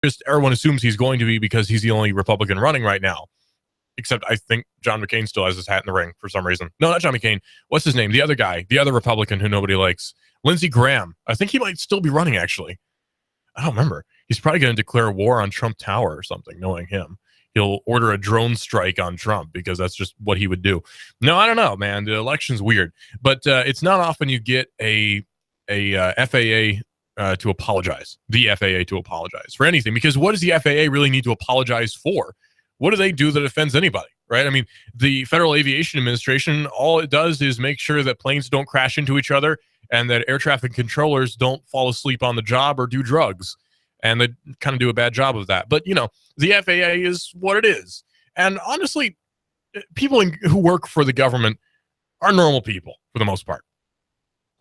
just everyone assumes he's going to be because he's the only Republican running right now. Except I think John McCain still has his hat in the ring for some reason. No, not John McCain. What's his name? The other guy, the other Republican who nobody likes. Lindsey Graham. I think he might still be running, actually. I don't remember. He's probably going to declare war on Trump Tower or something, knowing him. He'll order a drone strike on Trump because that's just what he would do. No, I don't know, man. The election's weird. But it's not often you get a FAA to apologize, the FAA to apologize for anything, because what does the FAA really need to apologize for? What do they do that offends anybody, right? I mean, the Federal Aviation Administration, all it does is make sure that planes don't crash into each other and that air traffic controllers don't fall asleep on the job or do drugs. And they kind of do a bad job of that. But, you know, the FAA is what it is. And honestly, people who work for the government are normal people for the most part.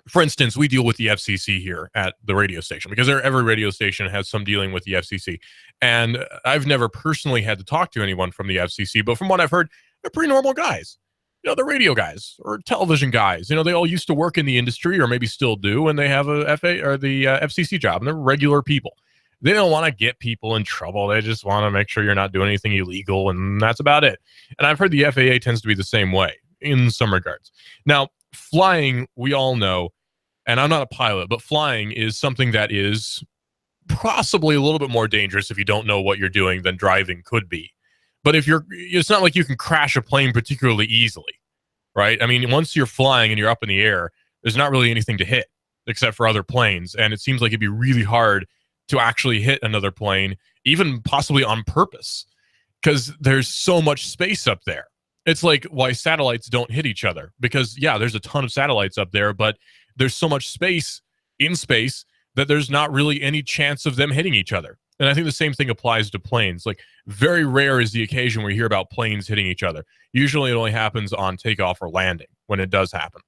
For instance, we deal with the FCC here at the radio station because every radio station has some dealing with the FCC. And I've never personally had to talk to anyone from the FCC, but from what I've heard, they're pretty normal guys. You know, the radio guys or television guys. You know, they all used to work in the industry or maybe still do, and they have a FCC job, and they're regular people. They don't want to get people in trouble. They just want to make sure you're not doing anything illegal, and that's about it. And I've heard the FAA tends to be the same way in some regards. Now, flying, we all know, and I'm not a pilot, but flying is something that is possibly a little bit more dangerous if you don't know what you're doing than driving could be. But it's not like you can crash a plane particularly easily, right? I mean, once you're flying and you're up in the air, there's not really anything to hit except for other planes. And it seems like it'd be really hard to actually hit another plane, even possibly on purpose, because there's so much space up there. It's like why satellites don't hit each other, because, yeah, there's a ton of satellites up there, but there's so much space in space that there's not really any chance of them hitting each other. And I think the same thing applies to planes. Like, very rare is the occasion where you hear about planes hitting each other. Usually it only happens on takeoff or landing when it does happen.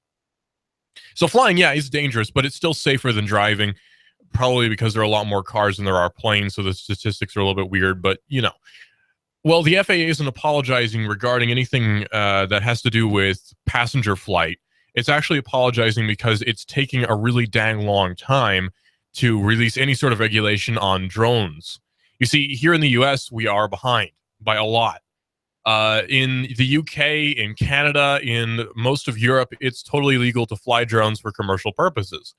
So flying, yeah, is dangerous, but it's still safer than driving, probably because there are a lot more cars than there are planes, so the statistics are a little bit weird, but, you know. Well, the FAA isn't apologizing regarding anything that has to do with passenger flight. It's actually apologizing because it's taking a really dang long time to release any sort of regulation on drones. You see, here in the US, we are behind by a lot. In the UK, in Canada, in most of Europe, it's totally legal to fly drones for commercial purposes.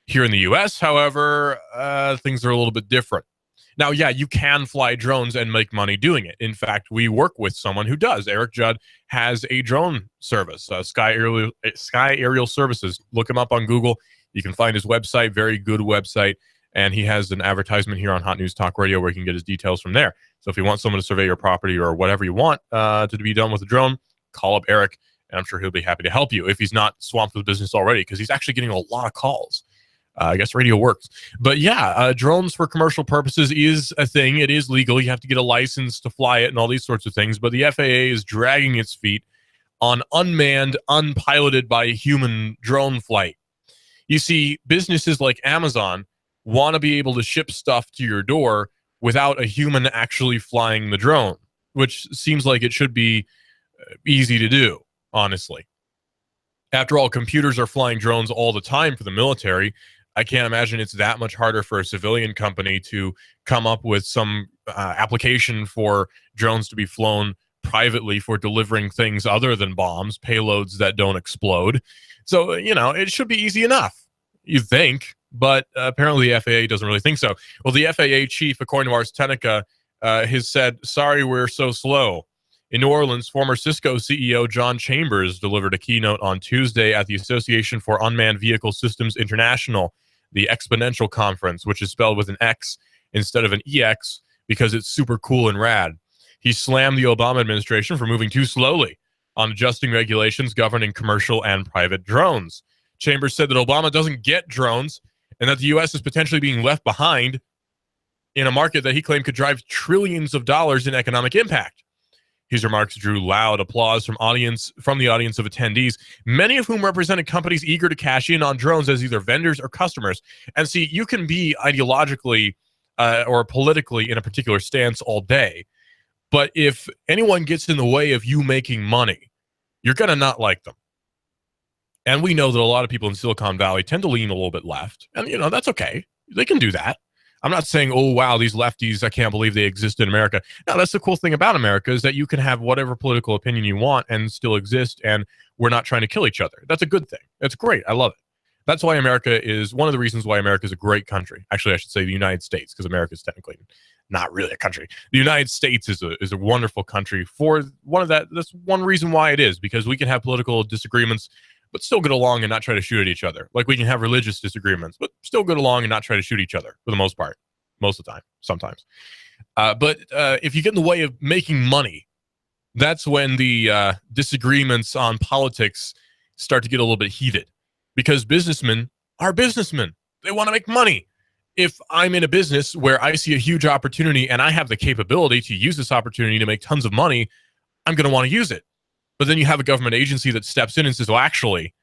Here in the US, however, things are a little bit different. Now, yeah, you can fly drones and make money doing it. In fact, we work with someone who does. Eric Judd has a drone service, Sky Aerial Services. Look him up on Google. You can find his website, very good website. And he has an advertisement here on Hot News Talk Radio where you can get his details from there. So if you want someone to survey your property or whatever you want to be done with a drone, call up Eric, and I'm sure he'll be happy to help you if he's not swamped with business already, because he's actually getting a lot of calls. I guess radio works. But yeah, drones for commercial purposes is a thing. It is legal. You have to get a license to fly it and all these sorts of things. But the FAA is dragging its feet on unmanned, unpiloted by human drone flight. You see, businesses like Amazon want to be able to ship stuff to your door without a human actually flying the drone, which seems like it should be easy to do, honestly. After all, computers are flying drones all the time for the military. I can't imagine it's that much harder for a civilian company to come up with some application for drones to be flown privately for delivering things other than bombs, payloads that don't explode. So, you know, it should be easy enough, you think, but apparently the FAA doesn't really think so. Well, the FAA chief, according to Ars Technica, has said, sorry, we're so slow. In New Orleans, former Cisco CEO John Chambers delivered a keynote on Tuesday at the Association for Unmanned Vehicle Systems International, the Exponential Conference, which is spelled with an X instead of an EX because it's super cool and rad. He slammed the Obama administration for moving too slowly on adjusting regulations governing commercial and private drones. Chambers said that Obama doesn't get drones and that the U.S. is potentially being left behind in a market that he claimed could drive trillions of dollars in economic impact. His remarks drew loud applause from the audience of attendees, many of whom represented companies eager to cash in on drones as either vendors or customers. And see, you can be ideologically or politically in a particular stance all day, but if anyone gets in the way of you making money, you're going to not like them. And we know that a lot of people in Silicon Valley tend to lean a little bit left, and, you know, that's okay. They can do that. I'm not saying, oh, wow, these lefties, I can't believe they exist in America. No, that's the cool thing about America is that you can have whatever political opinion you want and still exist, and we're not trying to kill each other. That's a good thing. That's great. I love it. That's why America is one of the reasons why America is a great country. Actually, I should say the United States, because America is technically not really a country. The United States is a wonderful country for that's one reason why it is, because we can have political disagreements but still get along and not try to shoot at each other. Like we can have religious disagreements, but still get along and not try to shoot each other for the most part. Most of the time, sometimes. But if you get in the way of making money, that's when the disagreements on politics start to get a little bit heated. Because businessmen are businessmen. They want to make money. If I'm in a business where I see a huge opportunity and I have the capability to use this opportunity to make tons of money, I'm going to want to use it. But then you have a government agency that steps in and says, well, actually,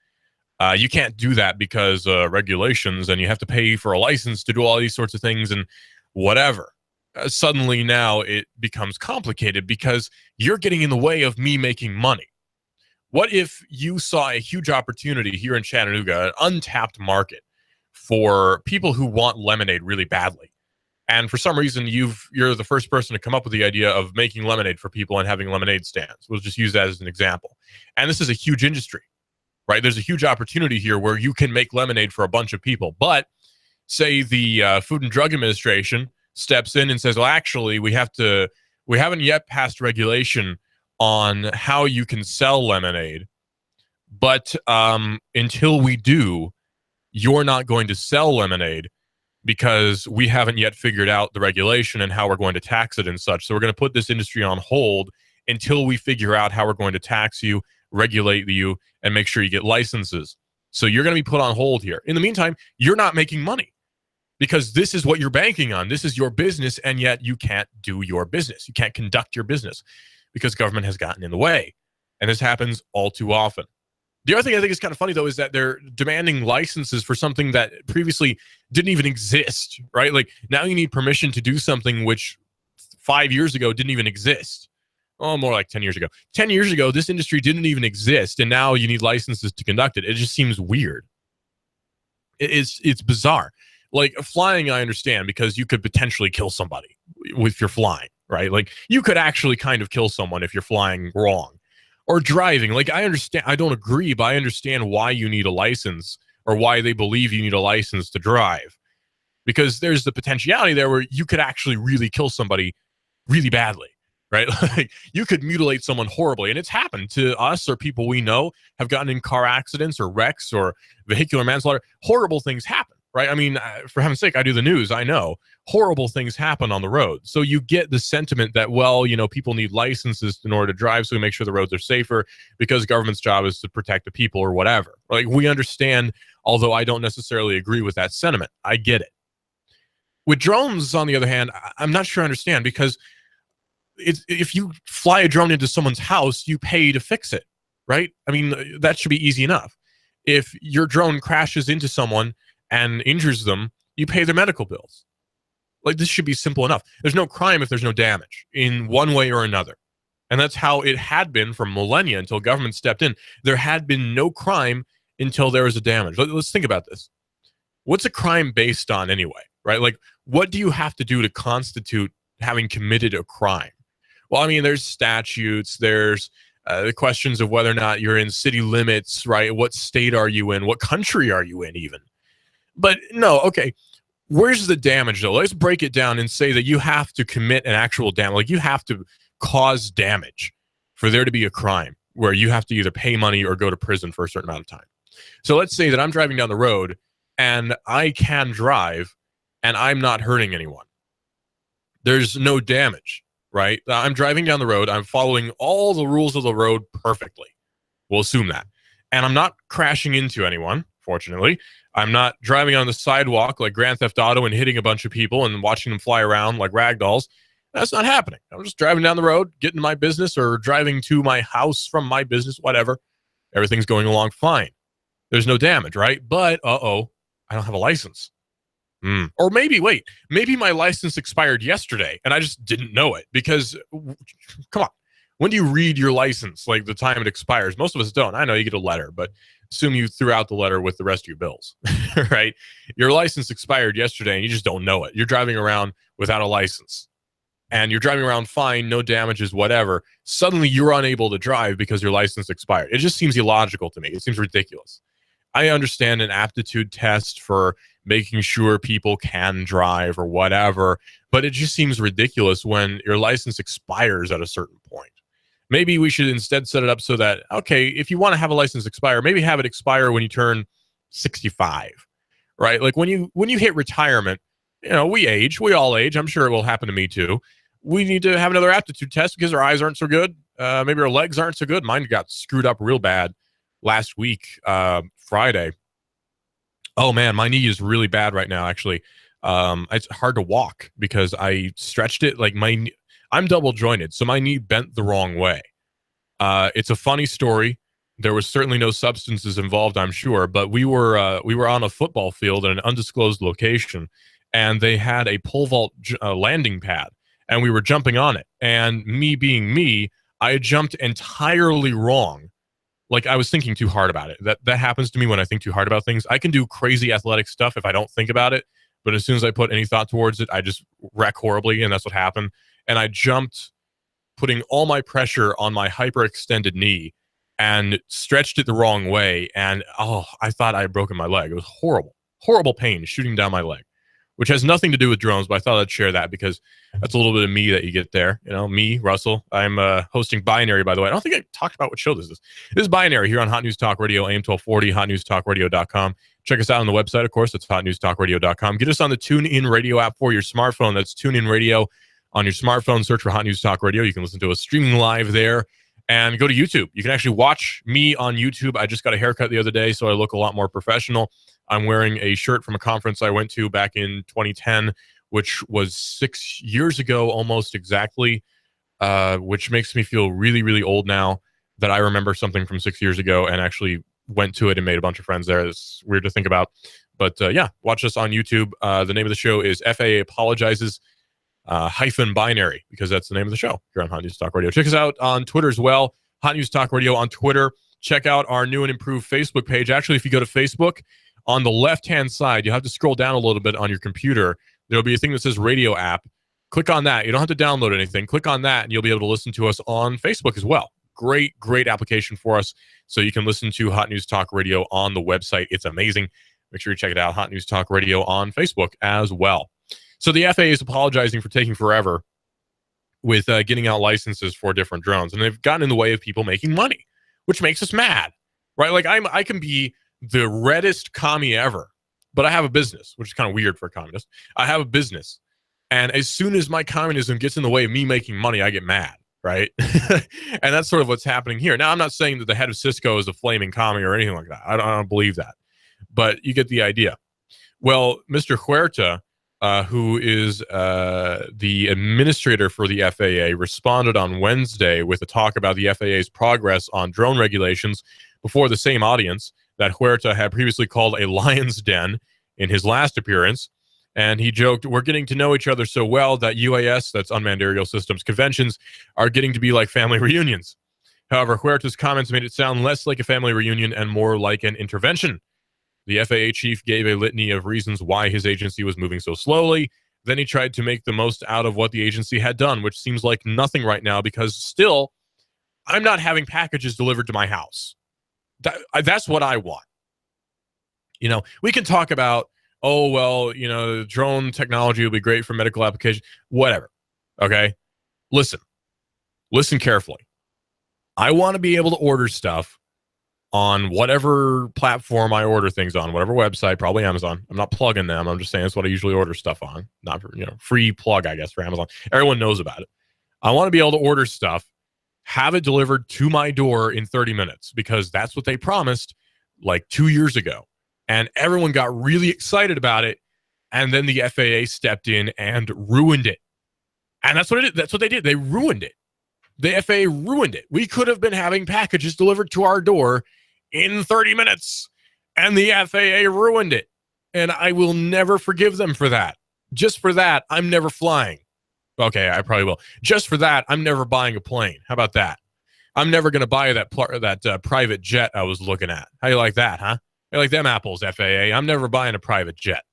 you can't do that because regulations, and you have to pay for a license to do all these sorts of things and whatever. Suddenly now it becomes complicated because you're getting in the way of me making money. What if you saw a huge opportunity here in Chattanooga, an untapped market for people who want lemonade really badly? And for some reason, you're the first person to come up with the idea of making lemonade for people and having lemonade stands. We'll just use that as an example. And this is a huge industry, right? There's a huge opportunity here where you can make lemonade for a bunch of people. But say the Food and Drug Administration steps in and says, well, actually, we haven't yet passed regulation on how you can sell lemonade. But until we do, you're not going to sell lemonade, because we haven't yet figured out the regulation and how we're going to tax it and such. So we're going to put this industry on hold until we figure out how we're going to tax you, regulate you, and make sure you get licenses. So you're going to be put on hold here. In the meantime, you're not making money because this is what you're banking on. This is your business, and yet you can't do your business. You can't conduct your business because government has gotten in the way. And this happens all too often. The other thing I think is kind of funny, though, is that they're demanding licenses for something that previously didn't even exist, right? Like now you need permission to do something which 5 years ago didn't even exist. Oh, more like 10 years ago. 10 years ago, this industry didn't even exist, and now you need licenses to conduct it. It just seems weird. It's bizarre. Like flying, I understand, because you could potentially kill somebody if you're flying, right? Like you could actually kind of kill someone if you're flying wrong. Or driving, like I understand, I don't agree, but I understand why you need a license or why they believe you need a license to drive. Because there's the potentiality there where you could actually really kill somebody really badly, right? Like you could mutilate someone horribly. And it's happened to us or people we know have gotten in car accidents or wrecks or vehicular manslaughter. Horrible things happen, right? I mean, for heaven's sake, I do the news. I know horrible things happen on the road. So you get the sentiment that, well, you know, people need licenses in order to drive, so we make sure the roads are safer because government's job is to protect the people or whatever. Like we understand, although I don't necessarily agree with that sentiment. I get it. With drones, on the other hand, I'm not sure I understand, because if you fly a drone into someone's house, you pay to fix it, right? I mean, that should be easy enough. If your drone crashes into someone and injures them, you pay their medical bills. Like this should be simple enough. There's no crime if there's no damage in one way or another. And that's how it had been for millennia until government stepped in. There had been no crime until there was a damage. Let's think about this. What's a crime based on anyway, right? Like what do you have to do to constitute having committed a crime? Well, I mean, there's statutes, there's the questions of whether or not you're in city limits, right? What state are you in? What country are you in even? But no, okay. Where's the damage, though? Let's break it down and say that you have to commit an actual damage. Like you have to cause damage for there to be a crime where you have to either pay money or go to prison for a certain amount of time. So let's say that I'm driving down the road and I can drive and I'm not hurting anyone. There's no damage, right? I'm driving down the road. I'm following all the rules of the road perfectly. We'll assume that. And I'm not crashing into anyone, fortunately. I'm not driving on the sidewalk like Grand Theft Auto and hitting a bunch of people and watching them fly around like ragdolls. That's not happening. I'm just driving down the road, getting to my business, or driving to my house from my business, whatever. Everything's going along fine. There's no damage, right? But, I don't have a license. Or maybe my license expired yesterday and I just didn't know it because, come on, when do you read your license? Like the time it expires. Most of us don't. I know you get a letter, but assume you threw out the letter with the rest of your bills, right? Your license expired yesterday and you just don't know it. You're driving around without a license and you're driving around fine, no damages, whatever. Suddenly you're unable to drive because your license expired. It just seems illogical to me. It seems ridiculous. I understand an aptitude test for making sure people can drive or whatever, but it just seems ridiculous when your license expires at a certain point. Maybe we should instead set it up so that, okay, if you want to have a license expire, maybe have it expire when you turn 65, right? Like when you hit retirement, we all age. I'm sure it will happen to me too. We need to have another aptitude test because our eyes aren't so good. Maybe our legs aren't so good. Mine got screwed up real bad last week, Friday. Oh man, my knee is really bad right now. Actually, it's hard to walk because I stretched it. Like I'm double jointed, so my knee bent the wrong way. It's a funny story. There was certainly no substances involved, I'm sure, but we were on a football field at an undisclosed location, and they had a pole vault landing pad, and we were jumping on it. And me being me, I jumped entirely wrong. Like I was thinking too hard about it. That happens to me when I think too hard about things. I can do crazy athletic stuff if I don't think about it, but as soon as I put any thought towards it, I just wreck horribly, and that's what happened. And I jumped, putting all my pressure on my hyperextended knee, and stretched it the wrong way. And I thought I had broken my leg. It was horrible, horrible pain shooting down my leg, which has nothing to do with drones, but I thought I'd share that because that's a little bit of me that you get there. Me, Russell. I'm hosting Binary, by the way. I don't think I talked about what show this is. This is Binary here on Hot News Talk Radio, AM 1240, hotnewstalkradio.com. Check us out on the website, of course. It's hotnewstalkradio.com. Get us on the TuneIn Radio app for your smartphone. That's TuneIn Radio on your smartphone. Search for Hot News Talk Radio. You can listen to us streaming live there. And go to YouTube. You can actually watch me on YouTube. I just got a haircut the other day, so I look a lot more professional. I'm wearing a shirt from a conference I went to back in 2010, which was 6 years ago, almost exactly, which makes me feel really, really old now that I remember something from 6 years ago and actually went to it and made a bunch of friends there. It's weird to think about. But yeah, watch us on YouTube. The name of the show is FAA Apologizes -binary, because that's the name of the show here on Hot News Talk Radio. Check us out on Twitter as well. Hot News Talk Radio on Twitter. Check out our new and improved Facebook page. Actually, if you go to Facebook, on the left-hand side, you'll have to scroll down a little bit on your computer. There'll be a thing that says radio app. Click on that. You don't have to download anything. Click on that, and you'll be able to listen to us on Facebook as well. Great, great application for us. So you can listen to Hot News Talk Radio on the website. It's amazing. Make sure you check it out. Hot News Talk Radio on Facebook as well. So the FAA is apologizing for taking forever with getting out licenses for different drones. And they've gotten in the way of people making money, which makes us mad, right? Like I can be the reddest commie ever, but I have a business, which is kind of weird for a communist. I have a business. And as soon as my communism gets in the way of me making money, I get mad, right? And that's sort of what's happening here. Now, I'm not saying that the head of Cisco is a flaming commie or anything like that. I don't believe that. But you get the idea. Well, Mr. Huerta, who is the administrator for the FAA, responded on Wednesday with a talk about the FAA's progress on drone regulations before the same audience that Huerta had previously called a lion's den in his last appearance. And he joked, "We're getting to know each other so well that UAS, that's Unmanned Aerial Systems conventions, are getting to be like family reunions." However, Huerta's comments made it sound less like a family reunion and more like an intervention. The FAA chief gave a litany of reasons why his agency was moving so slowly. Then he tried to make the most out of what the agency had done, which seems like nothing right now because still, I'm not having packages delivered to my house. That's what I want. We can talk about, drone technology will be great for medical application, whatever. Okay? Listen carefully. I want to be able to order stuff on whatever platform I order things on, whatever website, probably Amazon. I'm not plugging them. I'm just saying that's what I usually order stuff on. Not for, free plug, I guess, for Amazon. Everyone knows about it. I want to be able to order stuff, have it delivered to my door in 30 minutes because that's what they promised like 2 years ago. And everyone got really excited about it. And then the FAA stepped in and ruined it. And that's what it is. That's what they did. They ruined it. The FAA ruined it. We could have been having packages delivered to our door in 30 minutes. And the FAA ruined it. And I will never forgive them for that. Just for that, I'm never flying. Okay, I probably will. Just for that, I'm never buying a plane. How about that? I'm never going to buy that private jet I was looking at. How you like that, huh? You like them apples, FAA? I'm never buying a private jet.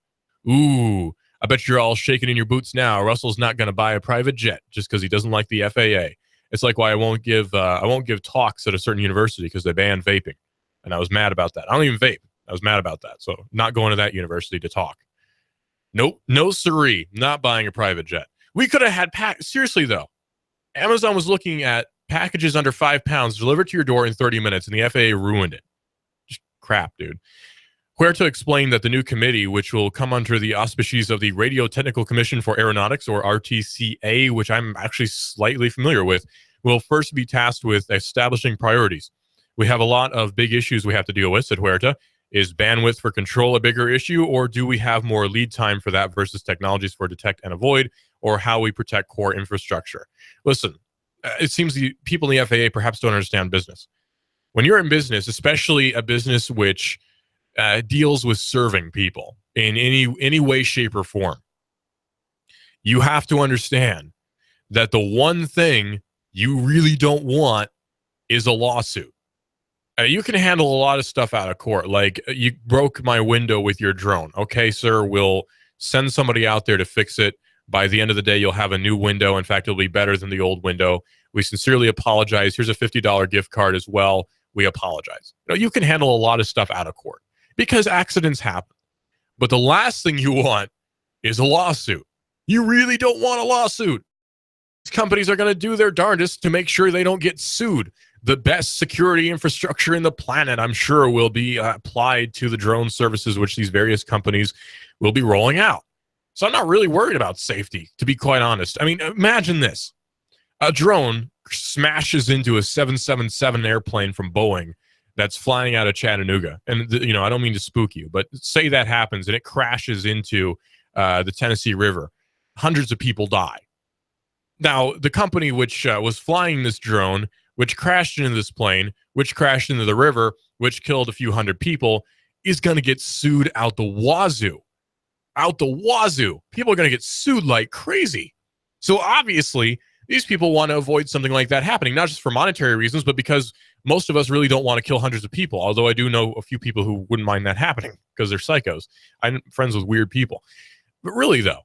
Ooh, I bet you're all shaking in your boots now. Russell's not going to buy a private jet just because he doesn't like the FAA. It's like why I won't give talks at a certain university because they banned vaping, and I was mad about that. I don't even vape. I was mad about that, so not going to that university to talk. Nope, no siree, not buying a private jet. We could have had seriously though. Amazon was looking at packages under 5 pounds delivered to your door in 30 minutes, and the FAA ruined it. Just crap, dude. Huerta explained that the new committee, which will come under the auspices of the Radio Technical Commission for Aeronautics, or RTCA, which I'm actually slightly familiar with, will first be tasked with establishing priorities. We have a lot of big issues we have to deal with, said Huerta. Is bandwidth for control a bigger issue, or do we have more lead time for that versus technologies for detect and avoid, or how we protect core infrastructure? Listen, it seems the people in the FAA perhaps don't understand business. When you're in business, especially a business which deals with serving people in any way, shape, or form, you have to understand that the one thing you really don't want is a lawsuit. You can handle a lot of stuff out of court. Like, you broke my window with your drone. Okay, sir, we'll send somebody out there to fix it. By the end of the day, you'll have a new window. In fact, it'll be better than the old window. We sincerely apologize. Here's a $50 gift card as well. We apologize. You can handle a lot of stuff out of court because accidents happen. But the last thing you want is a lawsuit. You really don't want a lawsuit. These companies are going to do their darndest to make sure they don't get sued. The best security infrastructure in the planet, I'm sure, will be applied to the drone services which these various companies will be rolling out. So I'm not really worried about safety, to be quite honest. I mean, imagine this. A drone smashes into a 777 airplane from Boeing that's flying out of Chattanooga. And, I don't mean to spook you, but say that happens and it crashes into the Tennessee River. Hundreds of people die. Now, the company which was flying this drone, which crashed into this plane, which crashed into the river, which killed a few hundred people, is going to get sued out the wazoo. Out the wazoo. People are going to get sued like crazy. So obviously, these people want to avoid something like that happening, not just for monetary reasons, but because most of us really don't want to kill hundreds of people, although I do know a few people who wouldn't mind that happening because they're psychos. I'm friends with weird people. But really, though,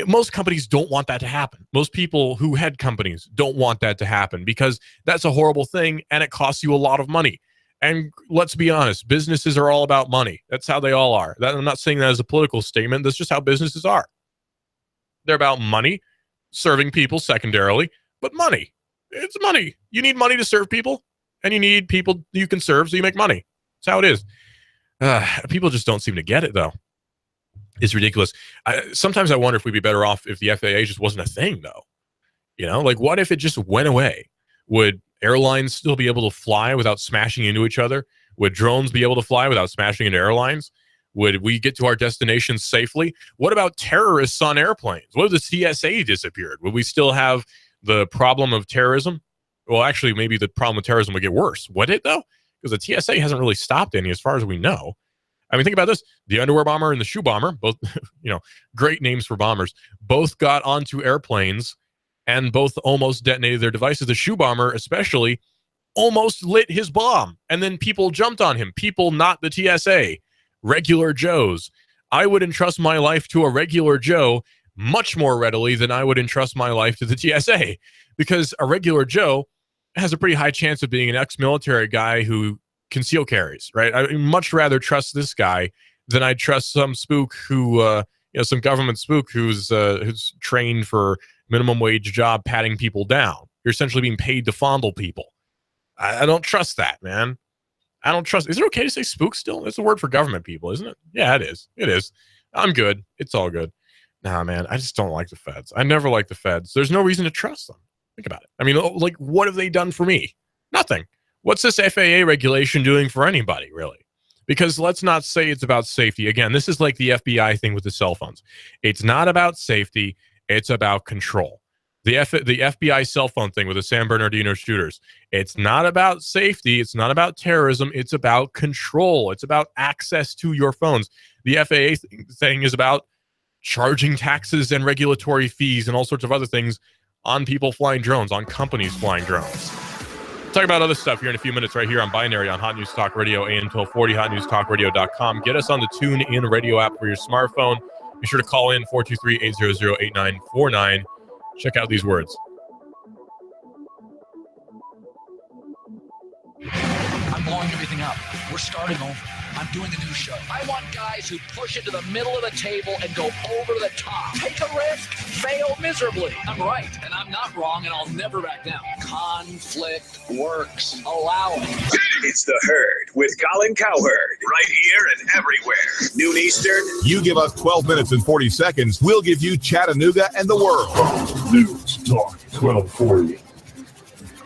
most companies don't want that to happen. Most people who head companies don't want that to happen because that's a horrible thing and it costs you a lot of money. And let's be honest, businesses are all about money. That's how they all are. I'm not saying that as a political statement. That's just how businesses are. They're about money, serving people secondarily, but money. It's money. You need money to serve people, and you need people you can serve so you make money. That's how it is. People just don't seem to get it, though. It's ridiculous. Sometimes I wonder if we'd be better off if the FAA just wasn't a thing, though. Like what if it just went away? Would airlines still be able to fly without smashing into each other? Would drones be able to fly without smashing into airlines? Would we get to our destinations safely? What about terrorists on airplanes? What if the TSA disappeared? Would we still have the problem of terrorism? Well, actually, maybe the problem with terrorism would get worse. Would it, though? Because the TSA hasn't really stopped any as far as we know. I mean, think about this. The underwear bomber and the shoe bomber, both, great names for bombers, both got onto airplanes and both almost detonated their devices. The shoe bomber, especially, almost lit his bomb. And then people jumped on him. People, not the TSA. Regular Joes. I would entrust my life to a regular Joe much more readily than I would entrust my life to the TSA. Because a regular Joe has a pretty high chance of being an ex-military guy who conceal carries, right? I'd much rather trust this guy than I'd trust some spook who, some government spook who's trained for minimum wage job patting people down. You're essentially being paid to fondle people. I don't trust that, man. I don't trust. Is it okay to say spook still? It's a word for government people, isn't it? Yeah, it is. It is. I'm good. It's all good. Nah, man, I just don't like the feds. I never like the feds. There's no reason to trust them. Think about it. I mean, like, what have they done for me? Nothing. What's this FAA regulation doing for anybody, really? Because let's not say it's about safety. Again, this is like the FBI thing with the cell phones. It's not about safety. It's about control. The FBI cell phone thing with the San Bernardino shooters. It's not about safety. It's not about terrorism. It's about control. It's about access to your phones. The FAA thing is about charging taxes and regulatory fees and all sorts of other things on people flying drones, on companies flying drones. We'll talk about other stuff here in a few minutes right here on Binary on Hot News Talk Radio, AM 1240, hotnewstalkradio.com. Get us on the TuneIn radio app for your smartphone. Be sure to call in 423-800-8949. Check out these words. I'm blowing everything up. We're starting over. I'm doing the new show. I want guys who push it to the middle of the table and go over the top. Take a risk, fail miserably. I'm right, and I'm not wrong, and I'll never back down. Conflict works. Allow it. It's The Herd with Colin Cowherd. Right here and everywhere. Noon Eastern. You give us 12 minutes and 40 seconds, we'll give you Chattanooga and the world. Fox News Talk 1240.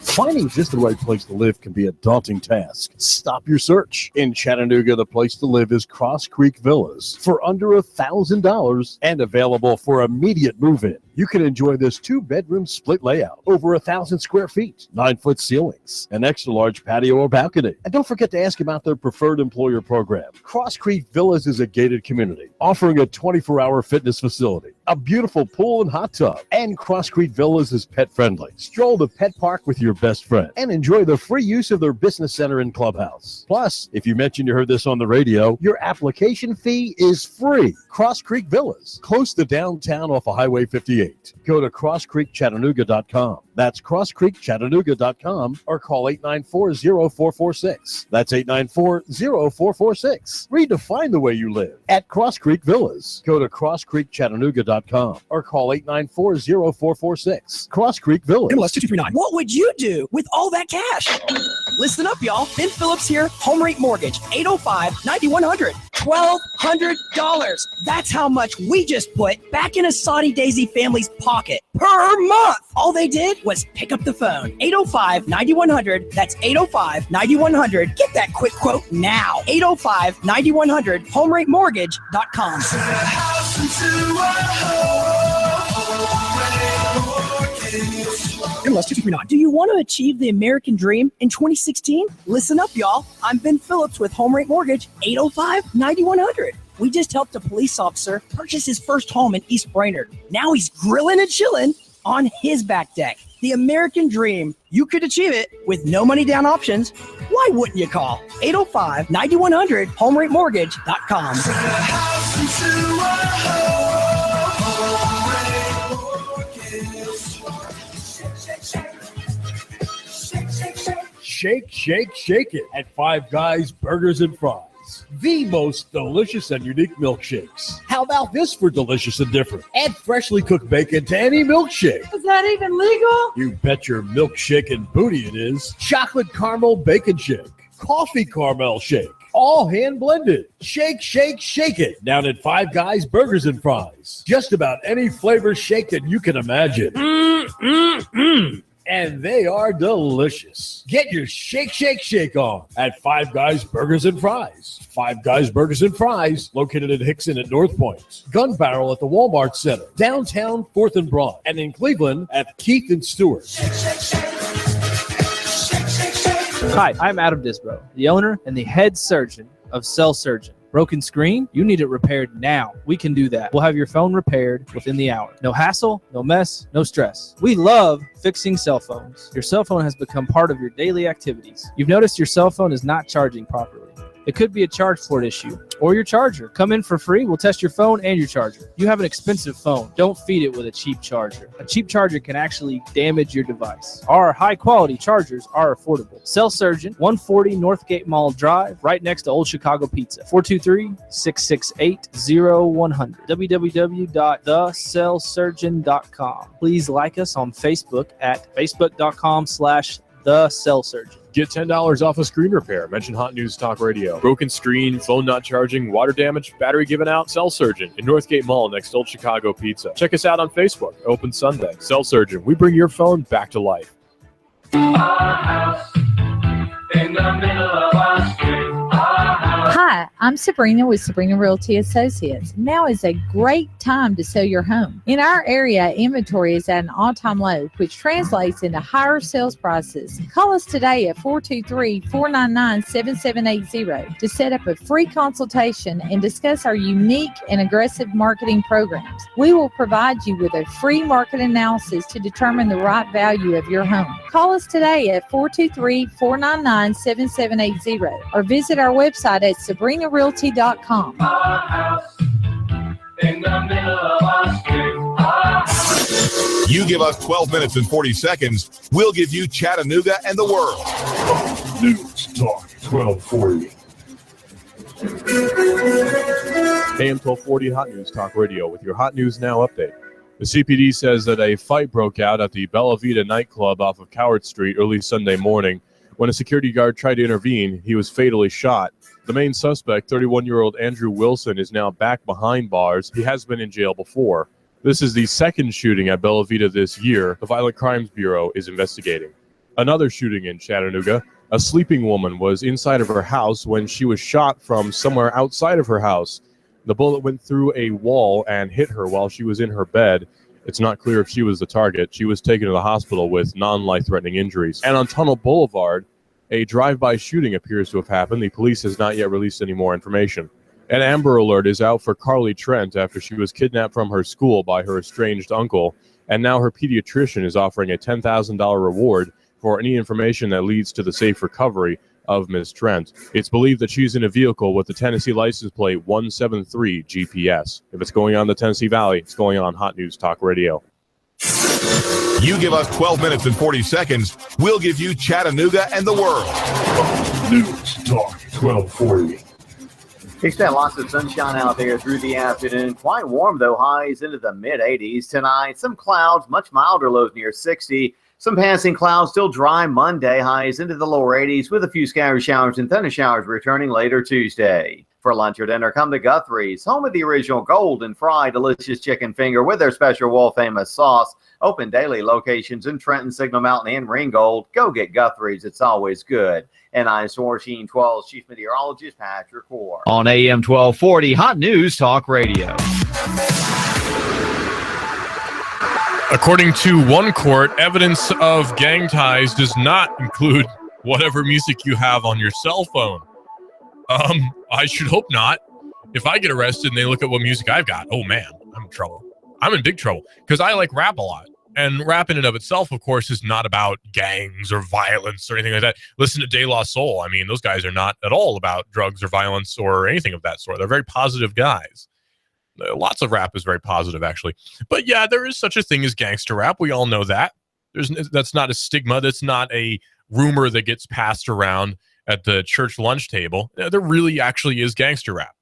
Finding just the right place to live can be a daunting task. Stop your search. In Chattanooga, the place to live is Cross Creek Villas for under $1,000 and available for immediate move-in. You can enjoy this 2-bedroom split layout, over 1,000 square feet, 9-foot ceilings, an extra large patio or balcony. And don't forget to ask about their preferred employer program. Cross Creek Villas is a gated community offering a 24-hour fitness facility, a beautiful pool and hot tub, and Cross Creek Villas is pet friendly. Stroll the pet park with your best friend and enjoy the free use of their business center and clubhouse. Plus, if you mention you heard this on the radio, your application fee is free. Cross Creek Villas, close to downtown off of Highway 58. Go to crosscreekchattanooga.com. That's crosscreekchattanooga.com or call 894-0446. That's 894-0446. Redefine the way you live at Cross Creek Villas. Go to crosscreekchattanooga.com or call 894-0446. Cross Creek Villas. MLS 2239. What would you do with all that cash? Listen up, y'all. Ben Phillips here, Home Rate Mortgage, 805-9100. $1,200. That's how much we just put back in a Saudi Daisy family's pocket per month. All they did was pick up the phone. 805-9100. That's 805-9100. Get that quick quote now. 805-9100. HomeRateMortgage.com. MLS 2239. Do you want to achieve the American dream in 2016? Listen up, y'all. I'm Ben Phillips with Home Rate Mortgage, 805-9100. We just helped a police officer purchase his first home in East Brainerd. Now he's grilling and chilling on his back deck. The American dream. You could achieve it with no money down options. Why wouldn't you call? 805-9100, HomeRateMortgage.com. Shake, shake, shake it at Five Guys Burgers and Fries. The most delicious and unique milkshakes. How about this for delicious and different? Add freshly cooked bacon to any milkshake. Is that even legal? You bet your milkshake and booty it is. Chocolate caramel bacon shake. Coffee caramel shake. All hand blended. Shake, shake, shake it. Down at Five Guys Burgers and Fries. Just about any flavor shake that you can imagine. And they are delicious. Get your shake, shake, shake on at Five Guys Burgers and Fries. Five Guys Burgers and Fries, located at Hickson at North Point. Gun Barrel at the Walmart Center. Downtown 4th and Broad. And in Cleveland at Keith and Stewart. Hi, I'm Adam Disbro, the owner and the head surgeon of Cell Surgeon. Broken screen? You need it repaired now. We can do that. We'll have your phone repaired within the hour. No hassle, no mess, no stress. We love fixing cell phones. Your cell phone has become part of your daily activities. You've noticed your cell phone is not charging properly. It could be a charge port issue or your charger. Come in for free. We'll test your phone and your charger. You have an expensive phone. Don't feed it with a cheap charger. A cheap charger can actually damage your device. Our high-quality chargers are affordable. Cell Surgeon, 140 Northgate Mall Drive, right next to Old Chicago Pizza. 423-668-0100. www.thecellsurgeon.com. Please like us on Facebook at facebook.com/thecellsurgeon. Get $10 off a screen repair. Mention Hot News Talk Radio. Broken screen, phone not charging, water damage, battery given out. Cell Surgeon in Northgate Mall next to Old Chicago Pizza. Check us out on Facebook. Open Sunday. Cell Surgeon. We bring your phone back to life. Our house in the middle of our street. Our house. Hi, Hi, I'm Sabrina with Sabrina Realty Associates. Now is a great time to sell your home. In our area, inventory is at an all-time low, which translates into higher sales prices. Call us today at 423-499-7780 to set up a free consultation and discuss our unique and aggressive marketing programs. We will provide you with a free market analysis to determine the right value of your home. Call us today at 423-499-7780 or visit our website at sabrinarealty.com. You give us 12 minutes and 40 seconds, we'll give you Chattanooga and the world. News Talk 1240. AM 1240 Hot News Talk Radio with your Hot News Now update. The CPD says that a fight broke out at the Bella Vita nightclub off of Cowherd Street early Sunday morning. When a security guard tried to intervene, he was fatally shot. The main suspect, 31-year-old Andrew Wilson, is now back behind bars. He has been in jail before. This is the second shooting at Bella Vita this year. The Violent Crimes Bureau is investigating. Another shooting in Chattanooga. A sleeping woman was inside of her house when she was shot from somewhere outside of her house. The bullet went through a wall and hit her while she was in her bed. It's not clear if she was the target. She was taken to the hospital with non-life-threatening injuries. And on Tunnel Boulevard, a drive-by shooting appears to have happened. The police has not yet released any more information. An Amber Alert is out for Carly Trent after she was kidnapped from her school by her estranged uncle. And now her pediatrician is offering a $10,000 reward for any information that leads to the safe recovery of Ms. Trent. It's believed that she's in a vehicle with the Tennessee license plate 173 GPS. If it's going on the Tennessee Valley, it's going on Hot News Talk Radio. You give us 12 minutes and 40 seconds, we'll give you Chattanooga and the world. News Talk 1240. Expect lots of sunshine out there through the afternoon. Quite warm, though, highs into the mid-80s tonight. Some clouds, much milder lows near 60. Some passing clouds, still dry Monday, highs into the lower 80s with a few scattered showers and thunder showers returning later Tuesday. For lunch or dinner, come to Guthrie's, home of the original golden fried delicious chicken finger with their special world-famous sauce. Open daily locations in Trenton, Signal Mountain, and Ringgold. Go get Guthrie's. It's always good. And I'm Team 12's Chief Meteorologist Patrick Hoare. On AM 1240, Hot News Talk Radio. According to one court, evidence of gang ties does not include whatever music you have on your cell phone. I should hope not. If I get arrested and they look at what music I've got, oh man, I'm in trouble. I'm in big trouble because I like rap a lot. And rap in and of itself, of course, is not about gangs or violence or anything like that. Listen to De La Soul. I mean, those guys are not at all about drugs or violence or anything of that sort. They're very positive guys. Lots of rap is very positive, actually. But yeah, there is such a thing as gangster rap. We all know that. That's not a stigma. That's not a rumor that gets passed around at the church lunch table. There really actually is gangster rap.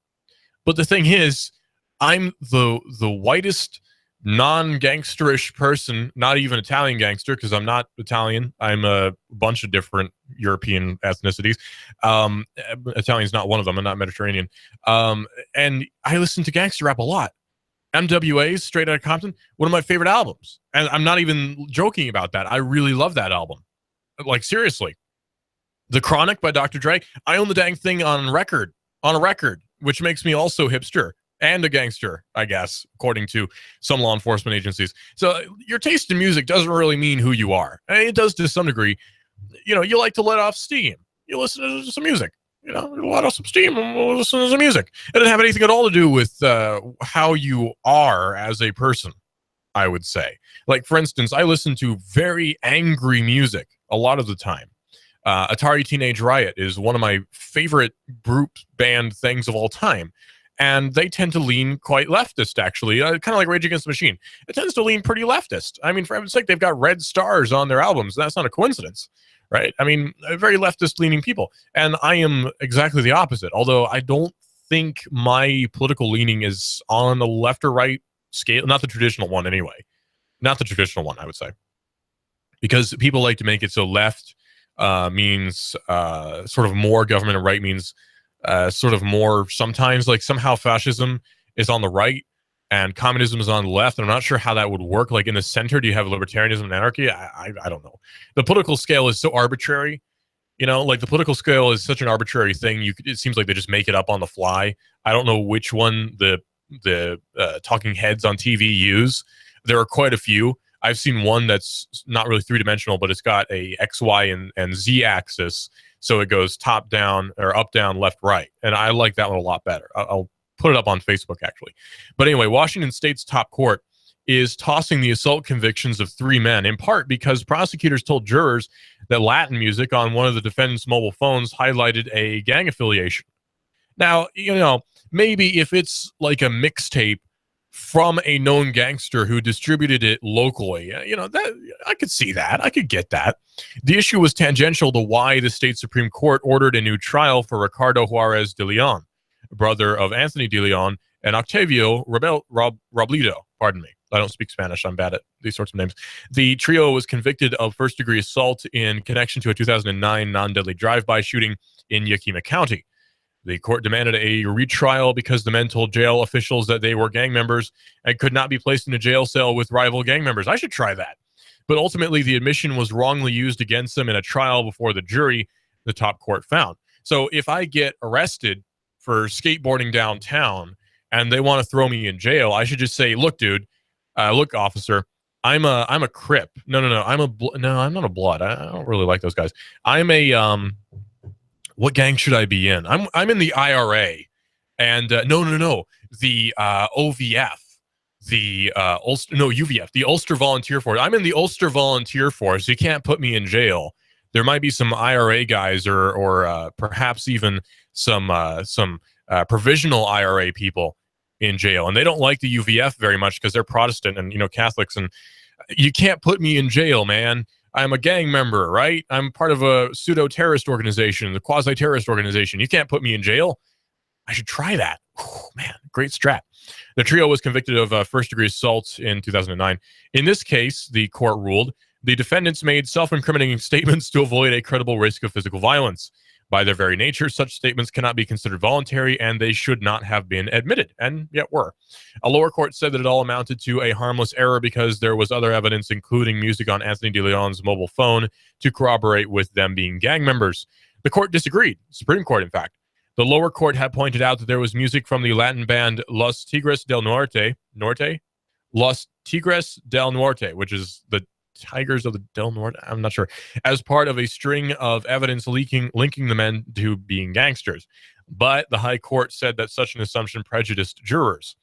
But the thing is, I'm the whitest non-gangsterish person, not even Italian gangster, because I'm not Italian. I'm a bunch of different European ethnicities. Italian's not one of them. I'm not Mediterranean. And I listen to gangster rap a lot. MWA's Straight Outta Compton, one of my favorite albums. And I'm not even joking about that. I really love that album. Like, seriously. The Chronic by Dr. Dre, I own the dang thing on a record, which makes me also hipster and a gangster, I guess, according to some law enforcement agencies. So your taste in music doesn't really mean who you are. I mean, it does to some degree. You know, you like to let off steam. You listen to some music. You know, let off some steam and we'll listen to some music. It doesn't have anything at all to do with how you are as a person, I would say. Like, for instance, I listen to very angry music a lot of the time. Atari Teenage Riot is one of my favorite group band things of all time. And they tend to lean quite leftist, actually, kind of like Rage Against the Machine. It tends to lean pretty leftist. I mean, for heaven's sake, they've got red stars on their albums. That's not a coincidence, right? I mean, very leftist-leaning people. And I am exactly the opposite, although I don't think my political leaning is on the left or right scale. Not the traditional one, anyway. Not the traditional one, I would say. Because people like to make it so left means sort of more government and right means sort of more sometimes, like somehow fascism is on the right and communism is on the left. And I'm not sure how that would work. Like in the center, do you have libertarianism and anarchy? I don't know. The political scale is so arbitrary You know, like the political scale is such an arbitrary thing. It seems like they just make it up on the fly. I don't know which one the talking heads on TV use. There are quite a few. I've seen one that's not really three-dimensional, but it's got a X, Y, and Z axis. So it goes top down or up, down, left, right. And I like that one a lot better. I'll put it up on Facebook, actually. But anyway, Washington State's top court is tossing the assault convictions of 3 men, in part because prosecutors told jurors that Latin music on one of the defendant's mobile phones highlighted a gang affiliation. Now, you know, maybe if it's like a mixtape from a known gangster who distributed it locally, you know, that I could see that. I could get that. The issue was tangential to why the state Supreme Court ordered a new trial for Ricardo Juarez de Leon, brother of Anthony de Leon, and Octavio Robledo. Pardon me. I don't speak Spanish. I'm bad at these sorts of names. The trio was convicted of first-degree assault in connection to a 2009 non-deadly drive-by shooting in Yakima County. The court demanded a retrial because the men told jail officials that they were gang members and could not be placed in a jail cell with rival gang members. I should try that. But ultimately, the admission was wrongly used against them in a trial before the jury, the top court found. So if I get arrested for skateboarding downtown and they want to throw me in jail, I should just say, look, dude, look, officer, I'm a Crip. No, I'm not a Blood. I don't really like those guys. I'm a what gang should I be in? I'm in the IRA, and no, the OVF, the UVF, the Ulster Volunteer Force. I'm in the Ulster Volunteer Force. You can't put me in jail. There might be some IRA guys, or perhaps even some provisional IRA people in jail, and they don't like the UVF very much because they're Protestant and, you know, Catholics, and you can't put me in jail, man. I'm a gang member, right? I'm part of a pseudo-terrorist organization, the quasi-terrorist organization. You can't put me in jail. I should try that. Whew, man, great strat. The trio was convicted of first-degree assault in 2009. In this case, the court ruled, the defendants made self-incriminating statements to avoid a credible risk of physical violence. By their very nature, such statements cannot be considered voluntary, and they should not have been admitted, and yet were. A lower court said that it all amounted to a harmless error because there was other evidence, including music on Anthony de Leon's mobile phone, to corroborate with them being gang members. The court disagreed, Supreme Court, in fact. The lower court had pointed out that there was music from the Latin band Los Tigres del Norte, which is the Tigers of the Del Norte, I'm not sure, as part of a string of evidence linking the men to being gangsters. But the high court said that such an assumption prejudiced jurors.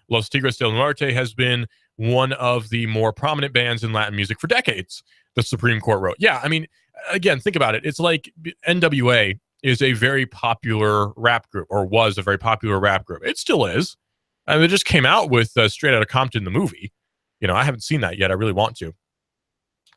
Los Tigres del Norte has been one of the more prominent bands in Latin music for decades, the Supreme Court wrote. Yeah, I mean, again, think about it. It's like NWA is a very popular rap group, or was a very popular rap group. It still is. I mean, it just came out with Straight Outta Compton, the movie. You know, I haven't seen that yet. I really want to.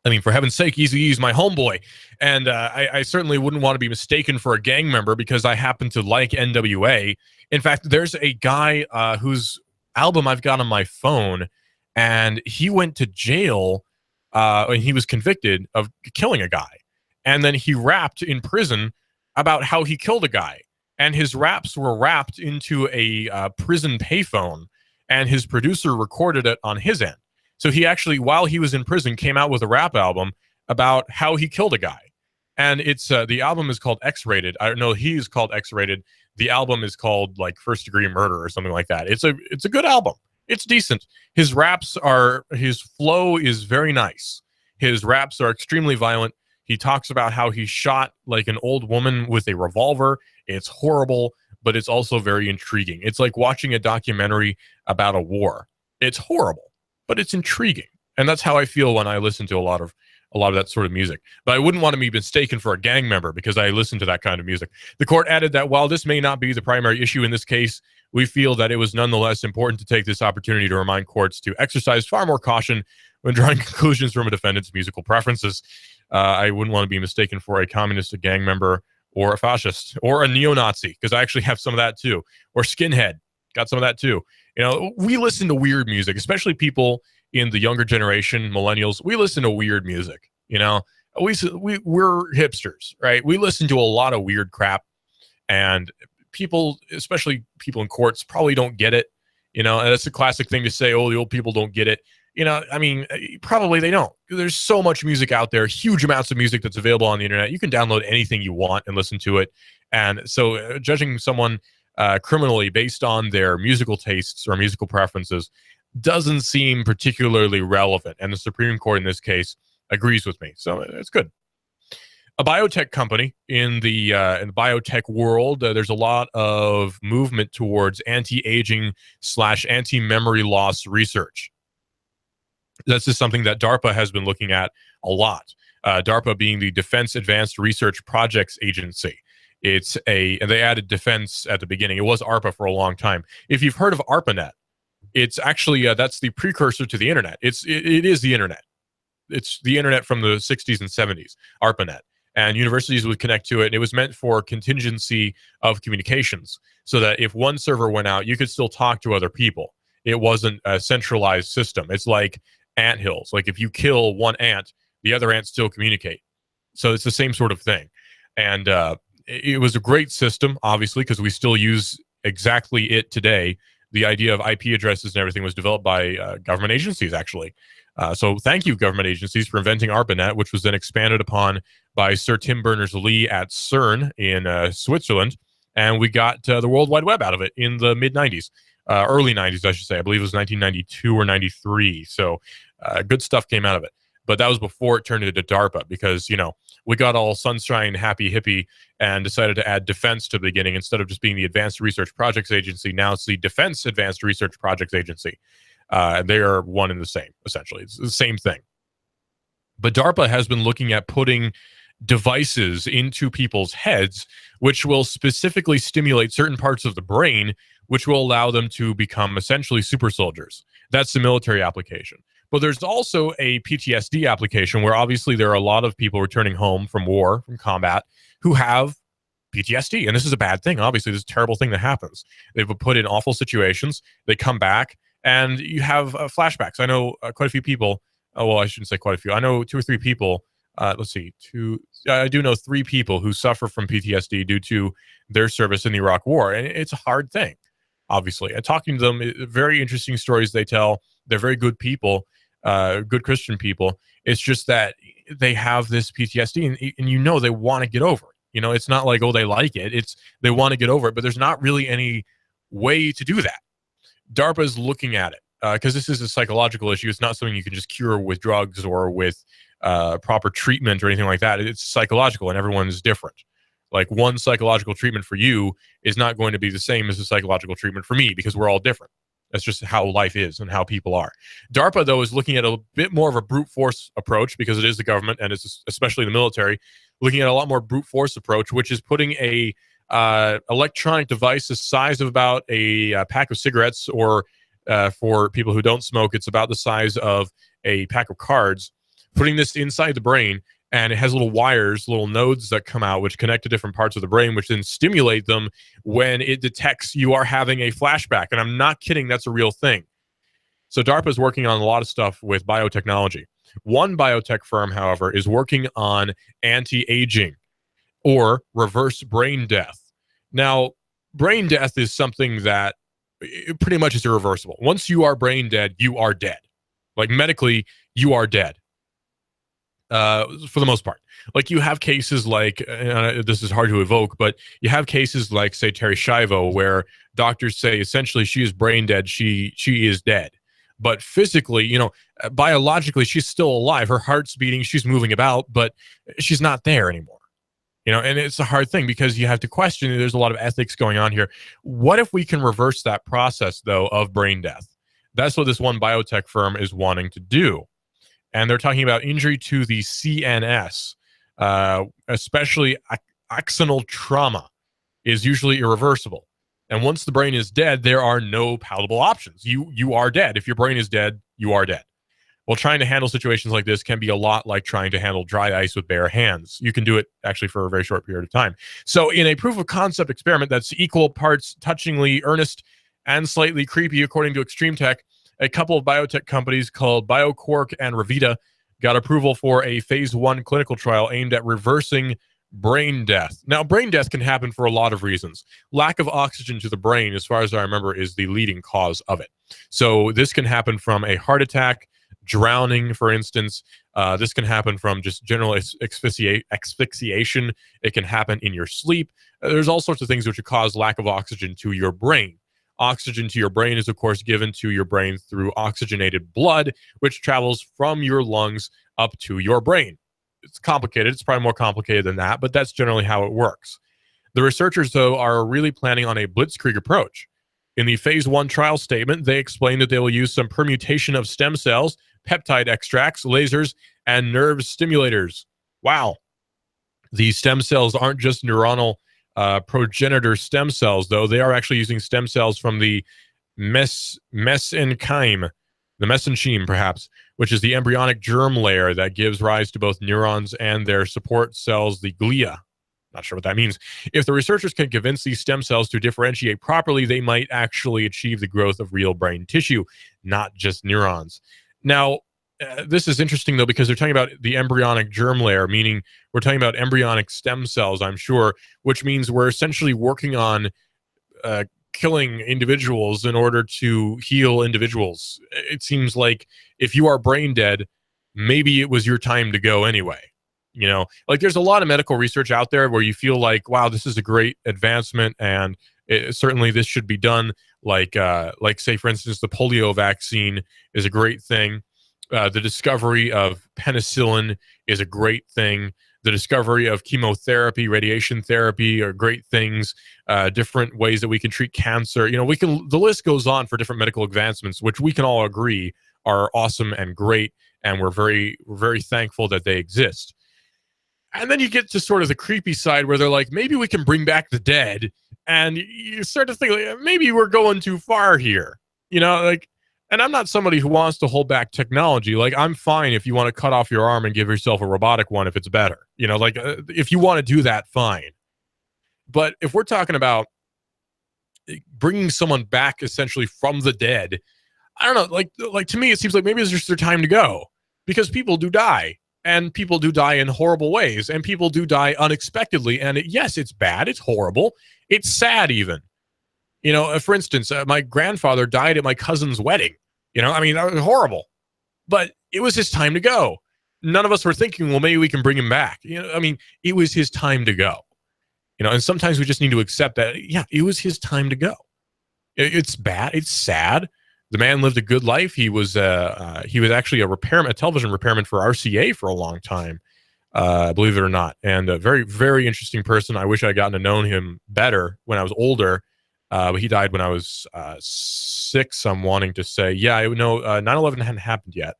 I mean, for heaven's sake, Eazy-E's my homeboy. And I certainly wouldn't want to be mistaken for a gang member because I happen to like NWA. In fact, there's a guy whose album I've got on my phone, and he went to jail and he was convicted of killing a guy. And then he rapped in prison about how he killed a guy. And his raps were wrapped into a prison payphone, and his producer recorded it on his end. So he actually, while he was in prison, came out with a rap album about how he killed a guy. And it's the album is called X-Rated. I don't know, he's called X-Rated. The album is called like First Degree Murder or something like that. It's a good album. It's decent. His flow is very nice. His raps are extremely violent. He talks about how he shot like an old woman with a revolver. It's horrible, but it's also very intriguing. It's like watching a documentary about a war. It's horrible, but it's intriguing. And that's how I feel when I listen to a lot of that sort of music. But I wouldn't want to be mistaken for a gang member because I listen to that kind of music. The court added that while this may not be the primary issue in this case, we feel that it was nonetheless important to take this opportunity to remind courts to exercise far more caution when drawing conclusions from a defendant's musical preferences. I wouldn't want to be mistaken for a communist, a gang member, or a fascist, or a neo-Nazi, because I actually have some of that too. Or skinhead, got some of that too. You know, we listen to weird music, especially people in the younger generation, millennials. We listen to weird music. You know, we're hipsters, right? We listen to a lot of weird crap, and people, especially people in courts, probably don't get it. You know, and that's a classic thing to say. Oh, the old people don't get it. I mean, probably they don't. There's so much music out there, huge amounts of music that's available on the internet. You can download anything you want and listen to it. And so judging someone criminally based on their musical tastes or musical preferences doesn't seem particularly relevant. And the Supreme Court in this case agrees with me. So it's good. A biotech company in the biotech world, there's a lot of movement towards anti-aging / anti-memory loss research. This is something that DARPA has been looking at a lot. DARPA being the Defense Advanced Research Projects Agency. And they added defense at the beginning. It was ARPA for a long time. If you've heard of ARPANET, it's actually, that's the precursor to the internet. It is the internet. It's the internet from the 60s and 70s, ARPANET. And universities would connect to it. And it was meant for contingency of communications so that if one server went out, you could still talk to other people. It wasn't a centralized system. It's like anthills. Like if you kill one ant, the other ants still communicate. So it's the same sort of thing. And it was a great system, obviously, because we still use exactly it today. The idea of IP addresses and everything was developed by government agencies, actually. So thank you, government agencies, for inventing ARPANET, which was then expanded upon by Sir Tim Berners-Lee at CERN in Switzerland. And we got the World Wide Web out of it in the mid-90s. Early 90s, I should say. I believe it was 1992 or 93. So good stuff came out of it. But that was before it turned into DARPA because, we got all sunshine, happy, hippie and decided to add defense to the beginning instead of just being the Advanced Research Projects Agency. Now it's the Defense Advanced Research Projects Agency. They are one and the same, essentially. It's the same thing. But DARPA has been looking at putting devices into people's heads, which will specifically stimulate certain parts of the brain, which will allow them to become essentially super soldiers. That's the military application. But there's also a PTSD application where obviously there are a lot of people returning home from war, from combat, who have PTSD. And this is a bad thing. Obviously, this is a terrible thing that happens. They've been put in awful situations. They come back and you have flashbacks. I know quite a few people. Well, I shouldn't say quite a few. I know 2 or 3 people. Let's see. I do know 3 people who suffer from PTSD due to their service in the Iraq War. And it's a hard thing, obviously. And talking to them, very interesting stories they tell. They're very good people, good Christian people. It's just that they have this PTSD and they want to get over it. It's not like, oh, they like it. It's they want to get over it, but there's not really any way to do that. DARPA is looking at it because this is a psychological issue. It's not something you can just cure with drugs or with proper treatment or anything like that. It's psychological and everyone's different. Like one psychological treatment for you is not going to be the same as a psychological treatment for me because we're all different. That's just how life is and how people are. DARPA, though, is looking at a bit more of a brute force approach because it is the government and it's especially the military, looking at a lot more brute force approach, which is putting a electronic device the size of about a pack of cigarettes, or for people who don't smoke, it's about the size of a pack of cards, putting this inside the brain. And it has little wires, little nodes that come out, which connect to different parts of the brain, which then stimulate them when it detects you are having a flashback. And I'm not kidding. That's a real thing. So DARPA is working on a lot of stuff with biotechnology. One biotech firm, however, is working on anti-aging or reverse brain death. Now, brain death is something that pretty much is irreversible. Once you are brain dead, you are dead. Like medically, you are dead. For the most part. Like you have cases like, this is hard to evoke, but you have cases like, say, Terry Schiavo, where doctors say essentially she is brain dead, she is dead. But physically, biologically, she's still alive. Her heart's beating, she's moving about, but she's not there anymore. And it's a hard thing because you have to question, there's a lot of ethics going on here. What if we can reverse that process, though, of brain death? That's what this one biotech firm is wanting to do. And they're talking about injury to the CNS, especially axonal trauma, is usually irreversible. And once the brain is dead, there are no palatable options. You are dead. If your brain is dead, you are dead. Well, trying to handle situations like this can be a lot like trying to handle dry ice with bare hands. You can do it actually for a very short period of time. So in a proof of concept experiment that's equal parts touchingly earnest and slightly creepy, according to Extreme Tech, a couple of biotech companies called BioQuark and Revita got approval for a phase 1 clinical trial aimed at reversing brain death. Now, brain death can happen for a lot of reasons. Lack of oxygen to the brain, as far as I remember, is the leading cause of it. So this can happen from a heart attack, drowning, for instance. This can happen from just general asphyxiation. It can happen in your sleep. There's all sorts of things which cause lack of oxygen to your brain. Oxygen to your brain is, of course, given to your brain through oxygenated blood, which travels from your lungs up to your brain. It's complicated. It's probably more complicated than that, but that's generally how it works. The researchers, though, are really planning on a blitzkrieg approach. In the phase 1 trial statement, they explain that they will use some permutation of stem cells, peptide extracts, lasers, and nerve stimulators. Wow. These stem cells aren't just neuronal progenitor stem cells, though. They are actually using stem cells from the mesenchyme, the mesenchyme, perhaps, which is the embryonic germ layer that gives rise to both neurons and their support cells, the glia. Not sure what that means. If the researchers can convince these stem cells to differentiate properly, they might actually achieve the growth of real brain tissue, not just neurons. Now, this is interesting, though, because they're talking about the embryonic germ layer, meaning we're talking about embryonic stem cells, I'm sure, which means we're essentially working on killing individuals in order to heal individuals. It seems like if you are brain dead, maybe it was your time to go anyway. You know, like there's a lot of medical research out there where you feel like, wow, this is a great advancement, and certainly this should be done. Like say, for instance, the polio vaccine is a great thing. The discovery of penicillin is a great thing. The discovery of chemotherapy, radiation therapy are great things. Different ways that we can treat cancer. You know, the list goes on for different medical advancements, which we can all agree are awesome and great, and we're very thankful that they exist. And then you get to sort of the creepy side where they're like, maybe we can bring back the dead. And you start to think, like, maybe we're going too far here. You know, like, and I'm not somebody who wants to hold back technology. Like, I'm fine if you want to cut off your arm and give yourself a robotic one if it's better. You know, like, if you want to do that, fine. But if we're talking about bringing someone back essentially from the dead, I don't know, like to me, it seems like maybe it's just their time to go, because people do die. And people do die in horrible ways, and people do die unexpectedly. And yes, it's bad. It's horrible. It's sad even. You know, for instance, my grandfather died at my cousin's wedding. You know, I mean, that was horrible. But it was his time to go. None of us were thinking, well, maybe we can bring him back. You know, I mean, it was his time to go. You know, and sometimes we just need to accept that, yeah, it was his time to go. It's bad. It's sad. The man lived a good life. He was actually a television repairman for RCA for a long time, believe it or not, and a very, very interesting person. I wish I'd gotten to know him better when I was older, but he died when I was 6. I'm wanting to say, 9/11 hadn't happened yet,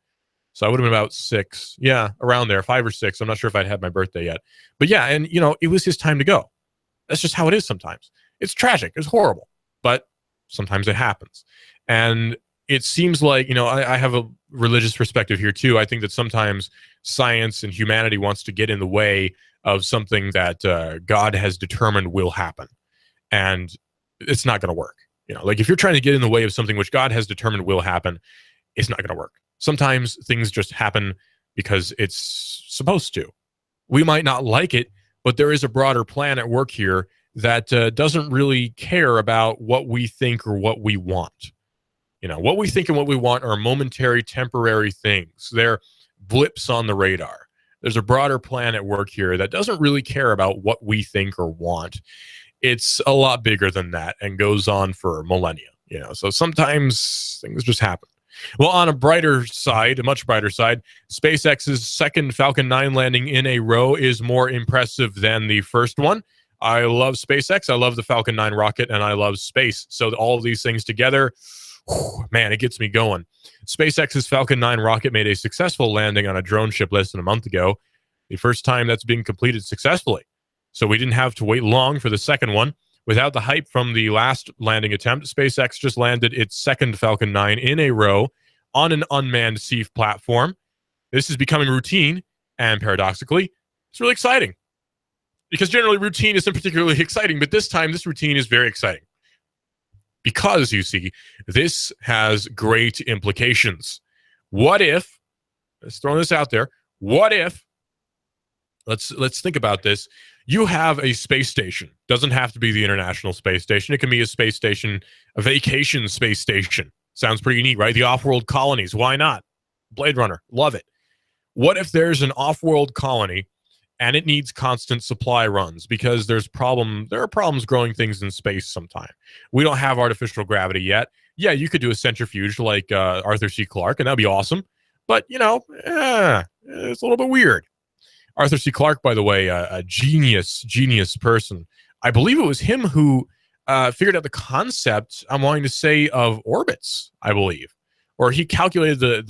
so I would have been about 6, around there, 5 or 6. I'm not sure if I'd had my birthday yet, but yeah, and you know, it was his time to go. That's just how it is sometimes. It's tragic. It's horrible, but sometimes it happens. And it seems like, you know, I have a religious perspective here too. I think that sometimes science and humanity wants to get in the way of something that God has determined will happen. And it's not going to work. You know, like if you're trying to get in the way of something which God has determined will happen, it's not going to work. Sometimes things just happen because it's supposed to. We might not like it, but there is a broader plan at work here that doesn't really care about what we think or what we want. You know, what we think and what we want are momentary, temporary things. They're blips on the radar. There's a broader plan at work here that doesn't really care about what we think or want. It's a lot bigger than that and goes on for millennia. You know, so sometimes things just happen. Well, on a brighter side, a much brighter side, SpaceX's second Falcon 9 landing in a row is more impressive than the first one. I love SpaceX. I love the Falcon 9 rocket, and I love space. So all of these things together, man, it gets me going. SpaceX's Falcon 9 rocket made a successful landing on a drone ship less than a month ago, the first time that's been completed successfully. So we didn't have to wait long for the second one. Without the hype from the last landing attempt, SpaceX just landed its second Falcon 9 in a row on an unmanned sea platform. This is becoming routine, and paradoxically, it's really exciting. Because generally routine isn't particularly exciting, but this time this routine is very exciting. Because, you see, this has great implications. What if, let's throw this out there, what if, let's think about this, you have a space station. Doesn't have to be the International Space Station. It can be a space station, a vacation space station. Sounds pretty neat, right? The off-world colonies, why not? Blade Runner, love it. What if there's an off-world colony and it needs constant supply runs because there are problems growing things in space sometime. We don't have artificial gravity yet. Yeah, you could do a centrifuge like Arthur C. Clarke, and that'd be awesome. But, it's a little bit weird. Arthur C. Clarke, by the way, a genius person. I believe it was him who figured out the concept, I'm wanting to say, of orbits, I believe. Or he calculated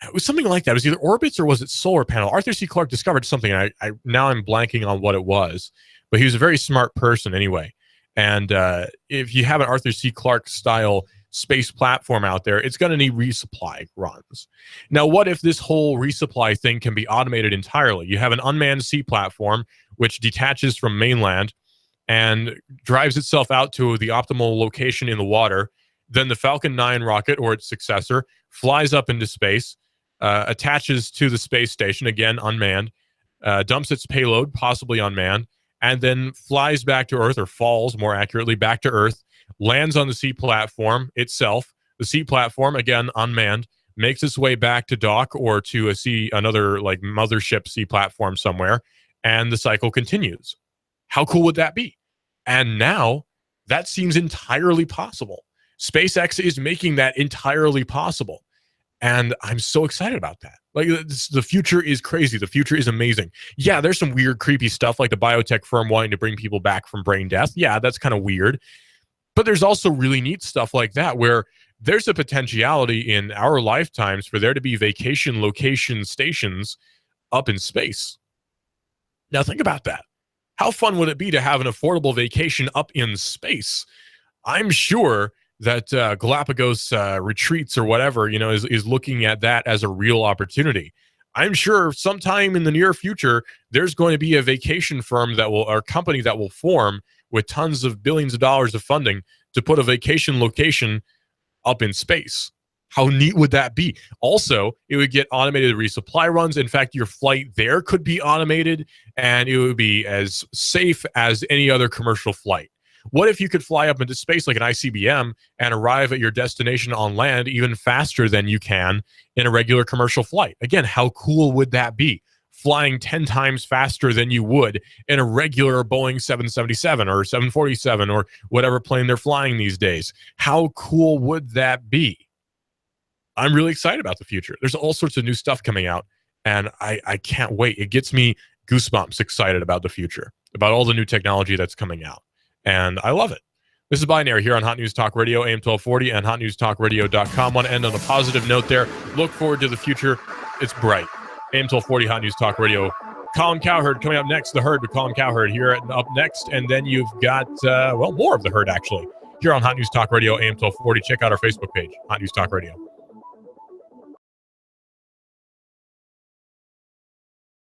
it was something like that. It was either orbits or was it solar panel? Arthur C. Clarke discovered something. And now I'm blanking on what it was, but he was a very smart person anyway. And if you have an Arthur C. Clarke style space platform out there, it's going to need resupply runs. Now, what if this whole resupply thing can be automated entirely? You have an unmanned sea platform which detaches from mainland and drives itself out to the optimal location in the water. Then the Falcon 9 rocket or its successor flies up into space, attaches to the space station, again unmanned, dumps its payload, possibly unmanned, and then flies back to Earth, or falls more accurately back to Earth, lands on the sea platform itself. The sea platform, again unmanned, makes its way back to dock or to another like mothership sea platform somewhere, and the cycle continues. How cool would that be? And now that seems entirely possible. SpaceX is making that entirely possible. And I'm so excited about that. Like, the future is crazy. The future is amazing. Yeah, there's some weird, creepy stuff like the biotech firm wanting to bring people back from brain death. Yeah, that's kind of weird. But there's also really neat stuff like that where there's a potentiality in our lifetimes for there to be vacation location stations up in space. Now, think about that. How fun would it be to have an affordable vacation up in space? I'm sure that Galapagos retreats or whatever, is looking at that as a real opportunity. I'm sure sometime in the near future, there's going to be a vacation firm or company that will form with tons of billions of dollars of funding to put a vacation location up in space. How neat would that be? Also, it would get automated resupply runs. In fact, your flight there could be automated, and it would be as safe as any other commercial flight. What if you could fly up into space like an ICBM and arrive at your destination on land even faster than you can in a regular commercial flight? Again, how cool would that be? Flying 10 times faster than you would in a regular Boeing 777 or 747 or whatever plane they're flying these days. How cool would that be? I'm really excited about the future. There's all sorts of new stuff coming out, and I can't wait. It gets me goosebumps excited about the future, about all the new technology that's coming out. And I love it. This is Binary here on Hot News Talk Radio, AM 1240 and hotnewstalkradio.com. Want to end on a positive note there. Look forward to the future. It's bright. AM 1240, Hot News Talk Radio. Colin Cowherd coming up next. The Herd with Colin Cowherd here up next. And then you've got, more of The Herd, actually, here on Hot News Talk Radio, AM 1240. Check out our Facebook page, Hot News Talk Radio.